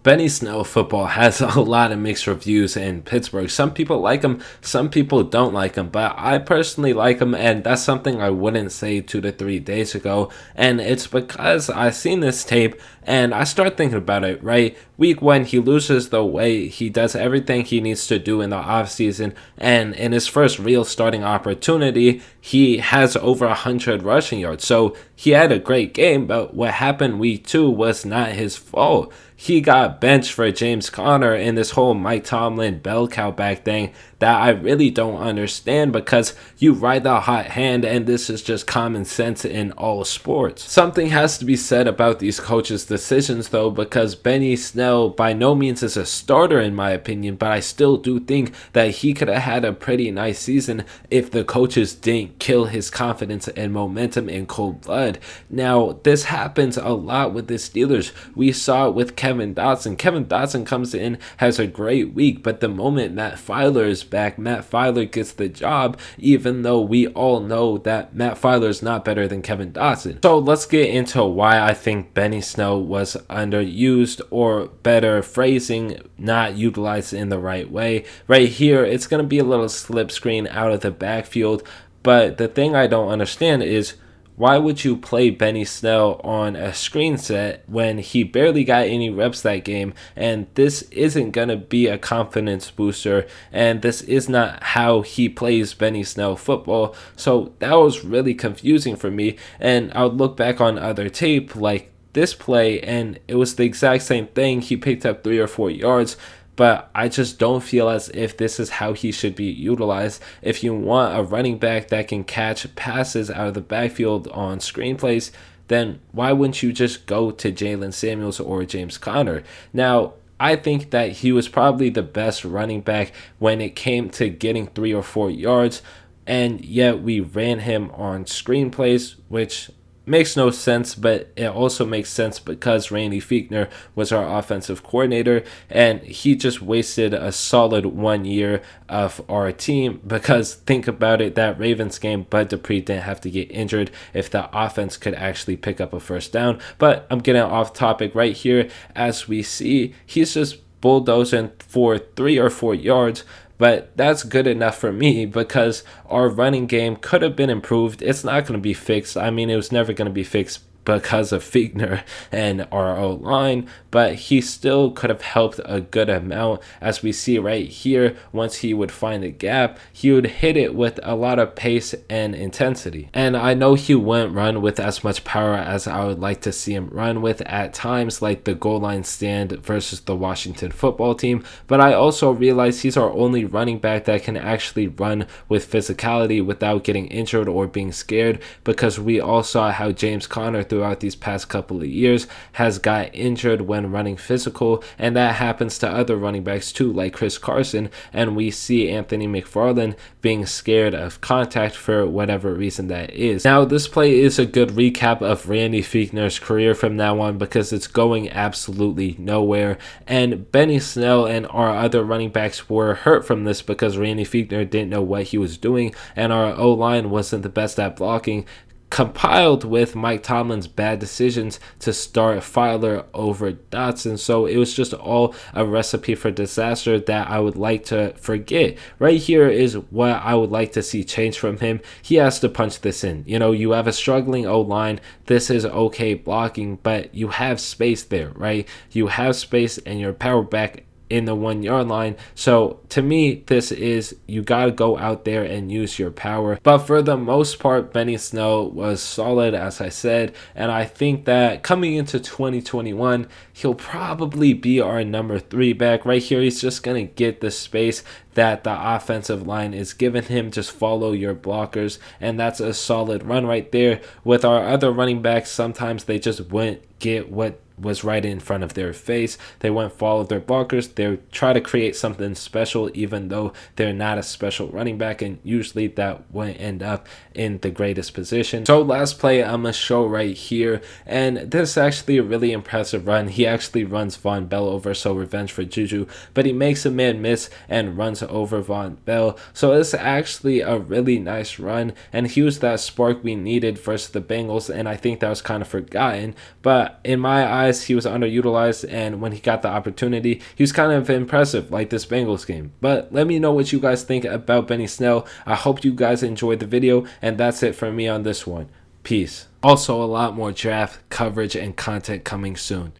Benny Snell football has a lot of mixed reviews in Pittsburgh. Some people like him, some people don't like him, but I personally like him, and that's something I wouldn't say 2 to 3 days ago. And it's because I seen this tape and I start thinking about it, right? Week 1, he loses the weight. He does everything he needs to do in the offseason. And in his first real starting opportunity, he has over 100 rushing yards. So he had a great game, but what happened week 2 was not his fault. He got benched for James Conner in this whole Mike Tomlin bell cow back thing that I really don't understand, because you ride the hot hand and this is just common sense in all sports. Something has to be said about these coaches' decisions though, because Benny Snell by no means is a starter in my opinion, but I still do think that he could have had a pretty nice season if the coaches didn't kill his confidence and momentum in cold blood. Now, this happens a lot with the Steelers. We saw it with Kevin Dotson. Kevin Dotson comes in, has a great week, but the moment Matt Filer is back, Matt Filer gets the job, even though we all know that Matt Filer is not better than Kevin Dotson. So let's get into why I think Benny Snell was underused, or better phrasing, not utilized in the right way. Right here, it's going to be a little slip screen out of the backfield, but the thing I don't understand is, why would you play Benny Snell on a screen set when he barely got any reps that game? And this isn't going to be a confidence booster, and this is not how he plays Benny Snell football. So that was really confusing for me, and I would look back on other tape like this play, and it was the exact same thing. He picked up 3 or 4 yards, but I just don't feel as if this is how he should be utilized. If you want a running back that can catch passes out of the backfield on screenplays, then why wouldn't you just go to Jalen Samuels or James Conner? Now, I think that he was probably the best running back when it came to getting 3 or 4 yards, and yet we ran him on screenplays, which makes no sense, but it also makes sense because Randy Fichtner was our offensive coordinator, and he just wasted a solid 1 year of our team. Because think about it, that Ravens game, Bud Dupree didn't have to get injured if the offense could actually pick up a first down. But I'm getting off topic right here. As we see, he's just bulldozing for 3 or 4 yards. But that's good enough for me, because our running game could have been improved. It's not going to be fixed. I mean, it was never going to be fixed because of Fichtner and our O-line, but he still could have helped a good amount. As we see right here, once he would find a gap, he would hit it with a lot of pace and intensity. And I know he wouldn't run with as much power as I would like to see him run with at times, like the goal line stand versus the Washington football team, but I also realize he's our only running back that can actually run with physicality without getting injured or being scared, because we all saw how James Conner throughout these past couple of years has got injured when running physical, and that happens to other running backs too, like Chris Carson, and we see Anthony McFarland being scared of contact for whatever reason that is. Now, this play is a good recap of Randy Fichtner's career from now on, because it's going absolutely nowhere, and Benny Snell and our other running backs were hurt from this because Randy Fichtner didn't know what he was doing, and our O-line wasn't the best at blocking, compiled with Mike Tomlin's bad decisions to start Filer over Dotson. So it was just all a recipe for disaster that I would like to forget. Right here is what I would like to see change from him. He has to punch this in. You know, you have a struggling O-line. This is okay blocking, but you have space there, right? You have space and your power back in the 1 yard line. So to me, this is, you got to go out there and use your power. But for the most part, Benny Snell was solid, as I said, and I think that coming into 2021, he'll probably be our number 3 back. Right here, he's just going to get the space that the offensive line is giving him. Just follow your blockers, and that's a solid run right there. With our other running backs, sometimes they just wouldn't get what was right in front of their face. They wouldn't follow their blockers. They try to create something special, even though they're not a special running back, and usually that wouldn't end up in the greatest position. So last play I'm going to show right here, and this is actually a really impressive run. He actually runs Von Bell over, so revenge for Juju, but he makes a man miss and runs over Von Bell. So it's actually a really nice run, and he was that spark we needed versus the Bengals, and I think that was kind of forgotten. But in my eyes, guys, he was underutilized, and when he got the opportunity, he was kind of impressive, like this Bengals game. But let me know what you guys think about Benny Snell. I hope you guys enjoyed the video, and that's it for me on this one. Peace. Also, a lot more draft coverage and content coming soon.